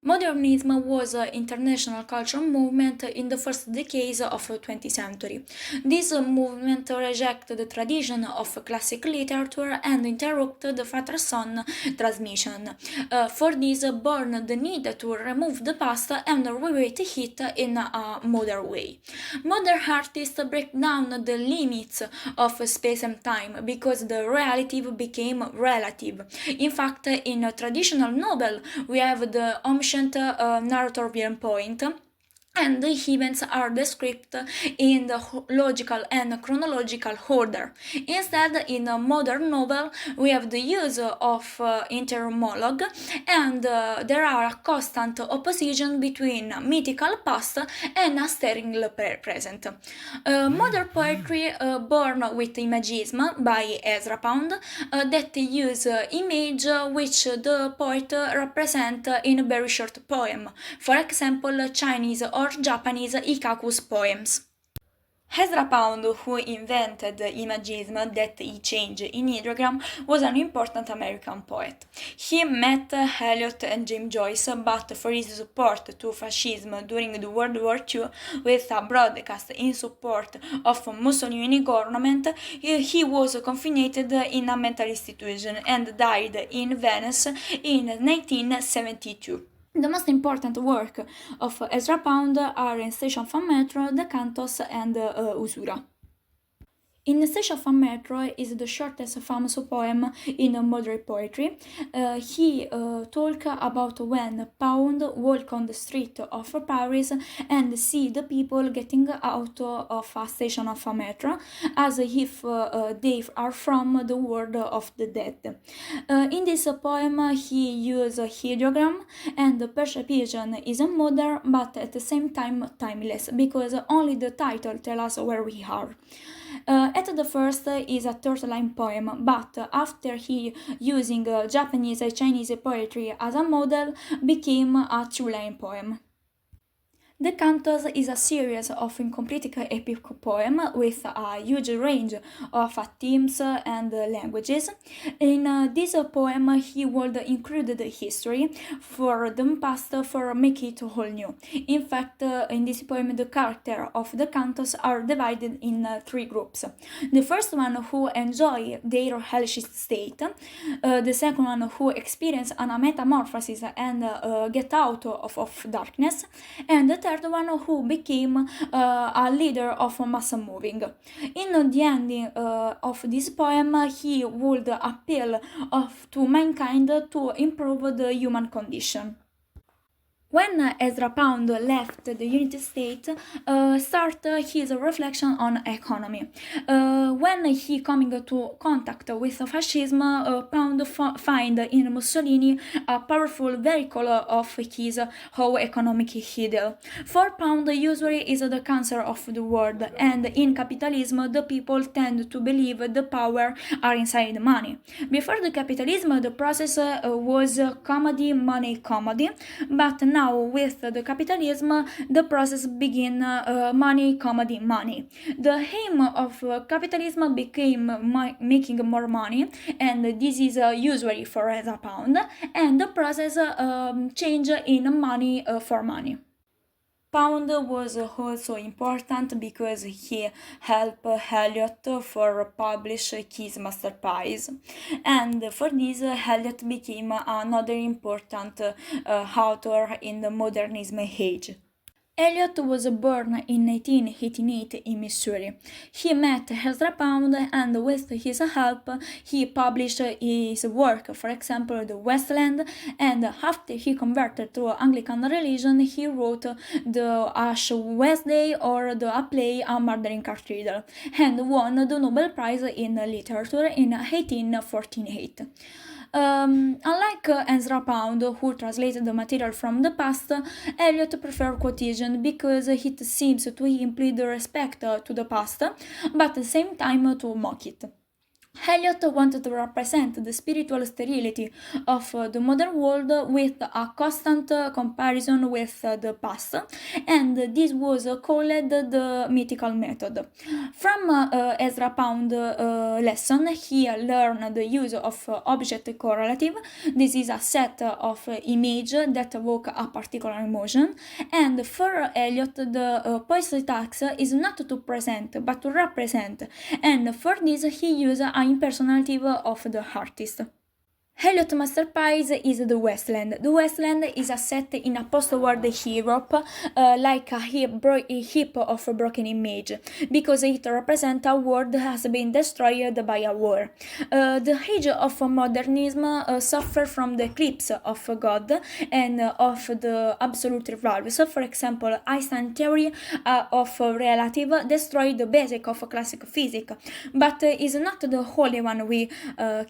Modernism was an international cultural movement in the first decades of the 20th century. This movement rejected the tradition of classic literature and interrupted the father-son transmission. For this, born the need to remove the past and rewrite it in a modern way. Modern artists break down the limits of space and time because the relative became relative. In fact, in a traditional novel, we have the omniscient narrator viewpoint, and the events are described in the logical and chronological order. Instead, in a modern novel, we have the use of intermonologue, and there are a constant opposition between mythical past and a sterile present. Modern poetry, born with imagism by Ezra Pound, that use image which the poet represent in a very short poem. For example, Chinese or Japanese Ikaku's poems. Ezra Pound, who invented imagism that he changed in ideogram, was an important American poet. He met Eliot and James Joyce, but for his support to fascism during the World War II, with a broadcast in support of Mussolini government, he was confined in a mental institution and died in Venice in 1972. The most important work of Ezra Pound are In Station of a Metro, The Cantos, and Usura. In the Station of a Metro is the shortest famous poem in modern poetry. He talks about when Pound walk on the street of Paris and see the people getting out of a station of a metro as if they are from the world of the dead. In this poem, he uses ideogram, and the perception is modern but at the same time timeless because only the title tells us where we are. At the first is a third-line poem, but after he using Japanese and Chinese poetry as a model, became a two-line poem. The Cantos is a series of incomplete epic poems with a huge range of themes and languages. In this poem, he would include the history for the past for make it all new. In fact, in this poem, the characters of the Cantos are divided in three groups. The first one who enjoy their hellish state, the second one who experience a metamorphosis and get out of darkness, and the third one who became a leader of mass moving. In the ending of this poem, he would appeal to mankind to improve the human condition. When Ezra Pound left the United States, started his reflection on economy. When he coming to contact with fascism, Pound find in Mussolini a powerful vehicle of his whole economic ideal. For Pound, usury is the cancer of the world, and in capitalism, the people tend to believe the power are inside money. Before the capitalism, the process was commodity, money, commodity, but now with the capitalism, the process begin money, commodity, money. The aim of capitalism became making more money, and this is usually for as a pound, and the process change in money for money. Pound was also important because he helped Eliot for publish his masterpiece, and for this Eliot became another important author in the modernism age. Eliot was born in 1888 in Missouri. He met Ezra Pound, and with his help he published his work, for example The West End, and after he converted to Anglican religion he wrote the Ash Wednesday or the play A Murder in Cathedral, and won the Nobel Prize in Literature in 1848. Unlike Ezra Pound, who translated the material from the past, Eliot preferred quotation because it seems to imply the respect to the past, but at the same time to mock it. Eliot wanted to represent the spiritual sterility of the modern world with a constant comparison with the past, and this was called the mythical method. From Ezra Pound lesson, he learned the use of object correlative. This is a set of images that evoke a particular emotion, and for Eliot, the poetry task is not to present but to represent, and for this he used an impersonative of the artist. Eliot Masterpiece is the Westland. The Westland is a set in a post-war Europe, like a heap of a broken image, because it represents a world that has been destroyed by a war. The age of modernism suffered from the eclipse of God and of the absolute values. For example, Einstein's theory of relative destroyed the basic of classical physics, but is not the only one we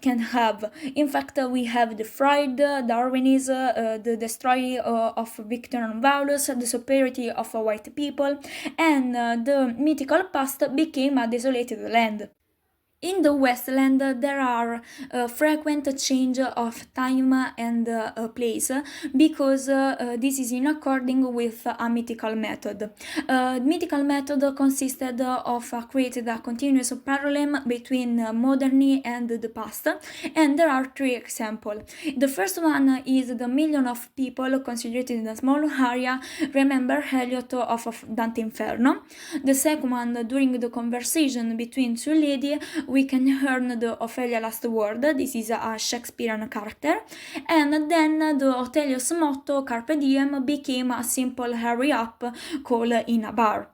can have. In fact, we have the Freud, Darwinism, the destroy of Victorian values, the superiority of white people, and the mythical past became a desolated land. In the Westland, there are frequent change of time and place because this is in according with a mythical method. Mythical method consisted of creating a continuous parallel between modernity and the past, and there are three examples. The first one is the million of people concentrated in a small area remember Eliot of Dante Inferno. The second one, during the conversation between two ladies, we can learn the Ophelia last word. This is a Shakespearean character, and then the Othello's motto Carpe Diem became a simple hurry up call in a bar.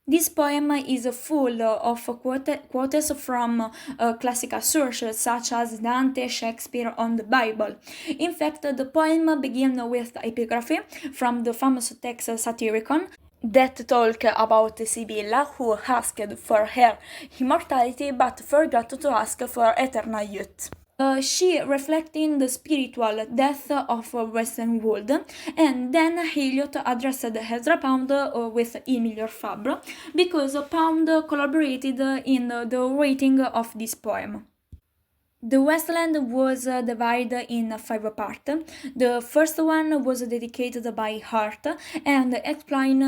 This poem is full of quotes from classical sources such as Dante, Shakespeare, and the Bible. In fact, the poem begins with epigraphy from the famous text Satyricon that talk about Sibylla who asked for her immortality but forgot to ask for eternal youth. She reflecting the spiritual death of Western world, and then Eliot addressed Ezra Pound with Emilio Fabre because Pound collaborated in the writing of this poem. The Westland was divided in 5 parts. The first one was dedicated by Hart and explain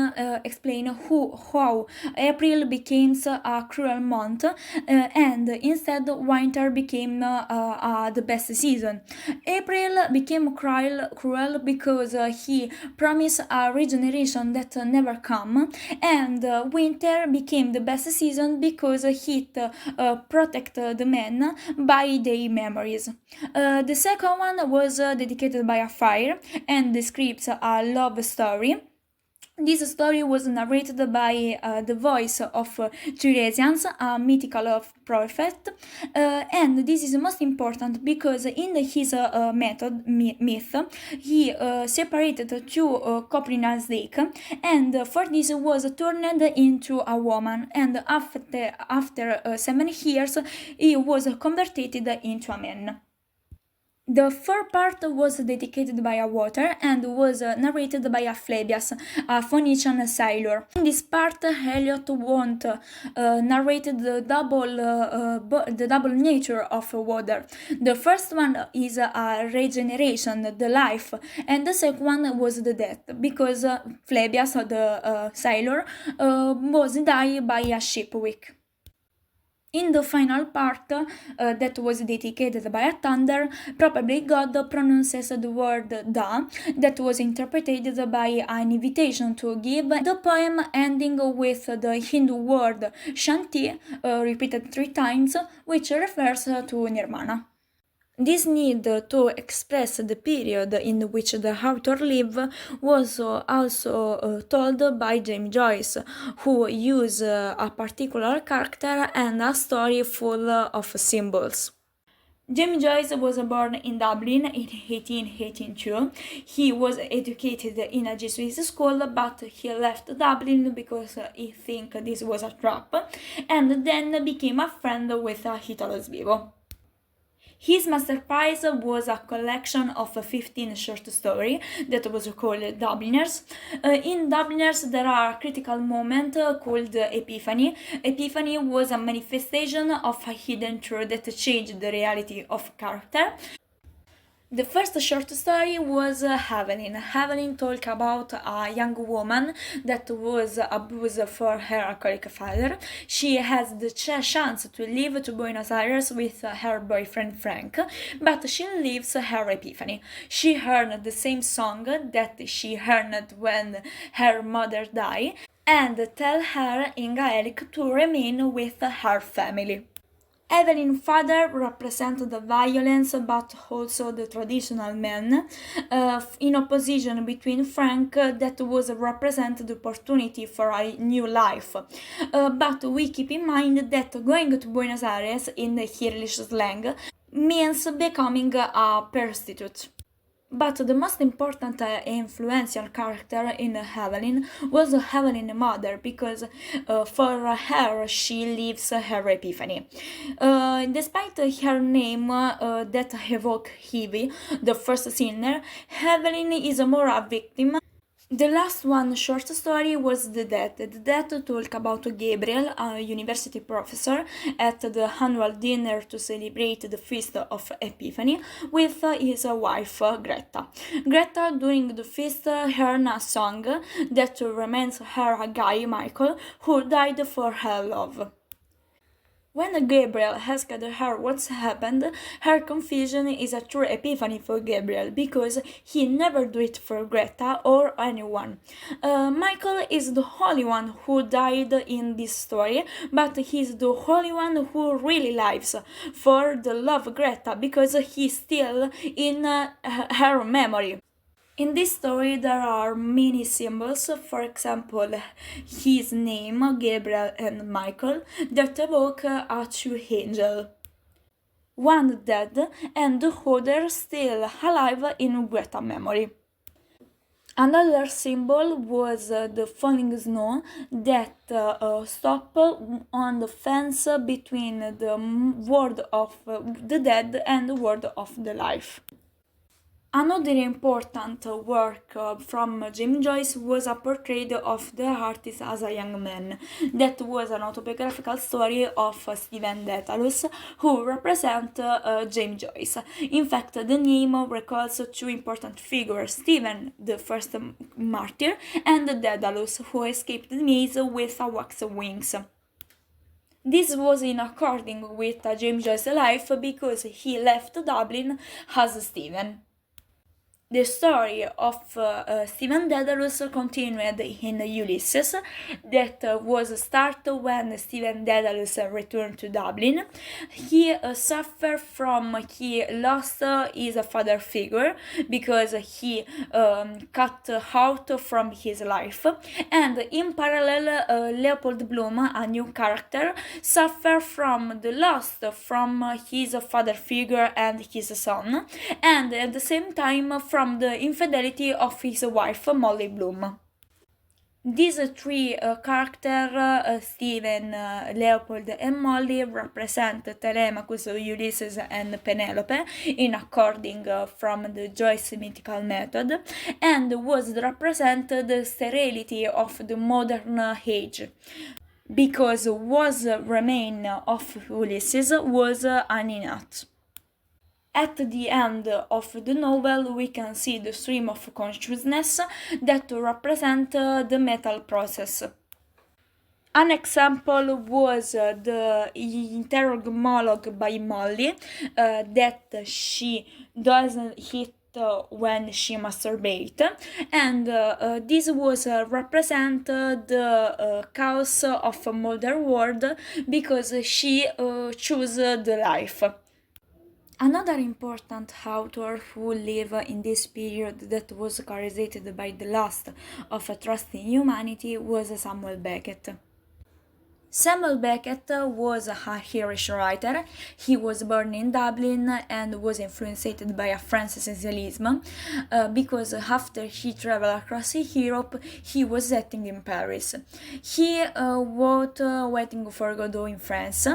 how April became a cruel month and instead winter became the best season. April became cruel because he promised a regeneration that never come, and winter became the best season because it protect the men by their memories. The second one was dedicated by a fire and describes a love story. This story was narrated by the voice of Tiresias, a mythical prophet, and this is most important because in his myth, he separated two Copernican snakes, and for this was turned into a woman, and after 7 years, he was converted into a man. The third part was dedicated by a water and was narrated by a Phlebas, a Phoenician sailor. In this part, Eliot narrated the double nature of water. The first one is a regeneration, the life, and the second one was the death, because Phlebas, the sailor, was died by a shipwreck. In the final part, that was dedicated by a thunder, probably God pronounces the word da, that was interpreted by an invitation to give. The poem ending with the Hindu word Shanti, repeated 3 times, which refers to Nirvana. This need to express the period in which the author lived was also told by James Joyce, who used a particular character and a story full of symbols. James Joyce was born in Dublin in 1882. He was educated in a Jesuit school, but he left Dublin because he think this was a trap, and then became a friend with Italo Svevo. His masterpiece was a collection of 15 short stories that was called Dubliners. In Dubliners, there are a critical moment called Epiphany. Epiphany was a manifestation of a hidden truth that changed the reality of character. The first short story was Evelyn. Evelyn talked about a young woman that was abused for her alcoholic father. She has the chance to leave to Buenos Aires with her boyfriend Frank, but she lives her epiphany. She heard the same song that she heard when her mother died and tell her in Gaelic to remain with her family. Evelyn's father represented the violence but also the traditional man, in opposition between Frank that was represented the opportunity for a new life. But we keep in mind that going to Buenos Aires in the Irish slang means becoming a prostitute. But the most important influential character in Evelyn was Evelyn's mother, because for her she lives her epiphany. Despite her name that evokes Heavy, the first sinner, Evelyn is more a victim. The last one short story was The Dead. The Dead talk about Gabriel, a university professor, at the annual dinner to celebrate the feast of Epiphany with his wife Greta. Greta, during the feast, heard a song that reminds her a guy, Michael, who died for her love. When Gabriel asked her what's happened, her confusion is a true epiphany for Gabriel, because he never do it for Greta or anyone. Michael is the only one who died in this story, but he's the only one who really lives for the love Greta, because he's still in her memory. In this story, there are many symbols, for example, his name, Gabriel and Michael, that evoke a two angels. One dead and the other still alive in Greta's memory. Another symbol was the falling snow that stopped on the fence between the world of the dead and the world of the life. Another important work from James Joyce was a portrait of the artist as a young man. That was an autobiographical story of Stephen Dedalus, who represents James Joyce. In fact, the name recalls two important figures, Stephen, the first martyr, and Dedalus, who escaped the maze with a wax wings. This was in according with James Joyce's life, because he left Dublin as Stephen. The story of Stephen Dedalus continued in Ulysses, that was started when Stephen Dedalus returned to Dublin. He suffered from he lost his father figure, because he cut out from his life, and in parallel Leopold Bloom, a new character, suffered from the loss from his father figure and his son, and at the same time from the infidelity of his wife Molly Bloom. These three characters, Stephen, Leopold, and Molly, represent Telemachus, Ulysses, and Penelope in according from the Joyce mythical method, and was represented the sterility of the modern age, because what remained of Ulysses was an innate. At the end of the novel, we can see the stream of consciousness that represent the metal process. An example was the interrog monologue by Molly that she doesn't hit when she masturbates, and this was represent the chaos of a modern world, because she chose the life. Another important author who lived in this period that was characterized by the loss of trust in humanity was Samuel Beckett. Samuel Beckett was a Irish writer. He was born in Dublin and was influenced by a French essentialism because after he traveled across Europe, he was setting in Paris. He wrote Waiting for Godot in France,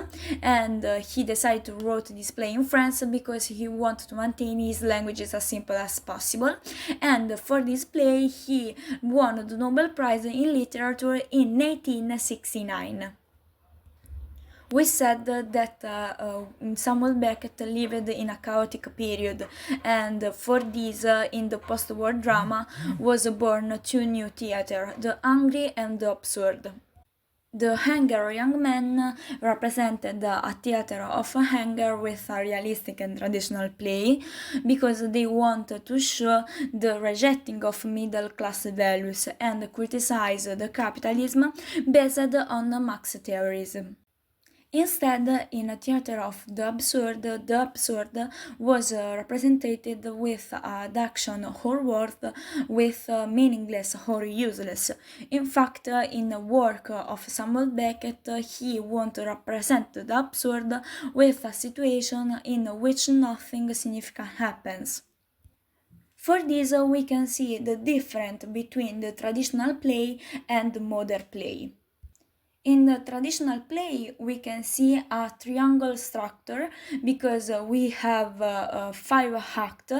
and he decided to write this play in France because he wanted to maintain his languages as simple as possible. And for this play, he won the Nobel Prize in Literature in 1869. We said that Samuel Beckett lived in a chaotic period, and for this, in the post-war drama, was born two new theatre, the angry and the absurd. The Hanger Young Men represented a theater of anger with a realistic and traditional play because they wanted to show the rejecting of middle class values and criticize the capitalism based on Marx theories. Instead, in a theater of the absurd was represented with action or word with meaningless or useless. In fact, in the work of Samuel Beckett, he wanted to represent the absurd with a situation in which nothing significant happens. For this, we can see the difference between the traditional play and the modern play. In the traditional play, we can see a triangle structure because we have five acts,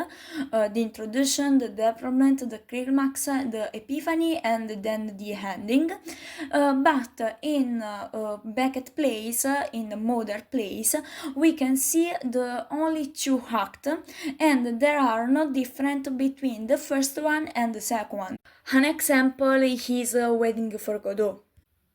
the introduction, the development, the climax, the epiphany, and then the ending. But in Beckett plays, in the modern plays, we can see the only two acts, and there are no difference between the first one and the second one. An example is Waiting for Godot.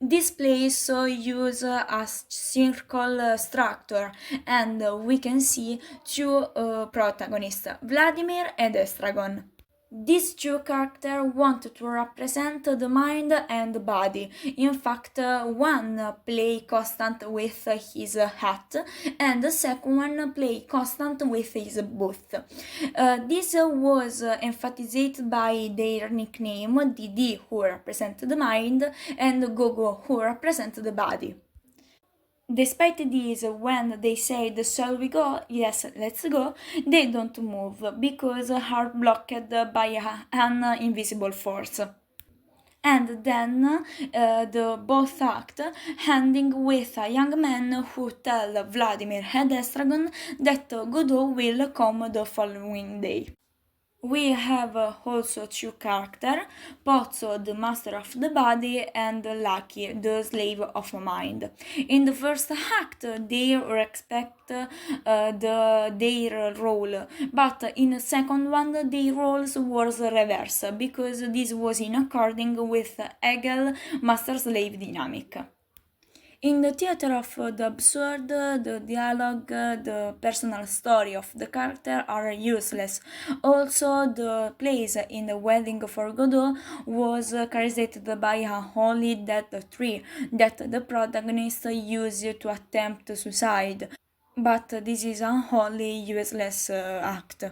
This place use a circle structure, and we can see two protagonists, Vladimir and Estragon. These two characters want to represent the mind and the body. In fact, one play constant with his hat, and the second one play constant with his booth. This was emphasized by their nickname, Didi, who represent the mind, and Gogo, who represent the body. Despite this, when they say, shall we go? Yes, let's go, they don't move because are blocked by an invisible force. And then the both act ending with a young man who tell Vladimir and Estragon that Godot will come the following day. We have also two characters, Pozzo, the master of the body, and Lucky, the slave of mind. In the first act, they respect their role, but in the second one, their roles was reversed because this was in according with Hegel master-slave dynamic. In the theater of the absurd, the dialogue, the personal story of the character are useless. Also, the place in the Wedding for Godot was characterized by a holy death tree that the protagonist used to attempt suicide. But this is a wholly useless act.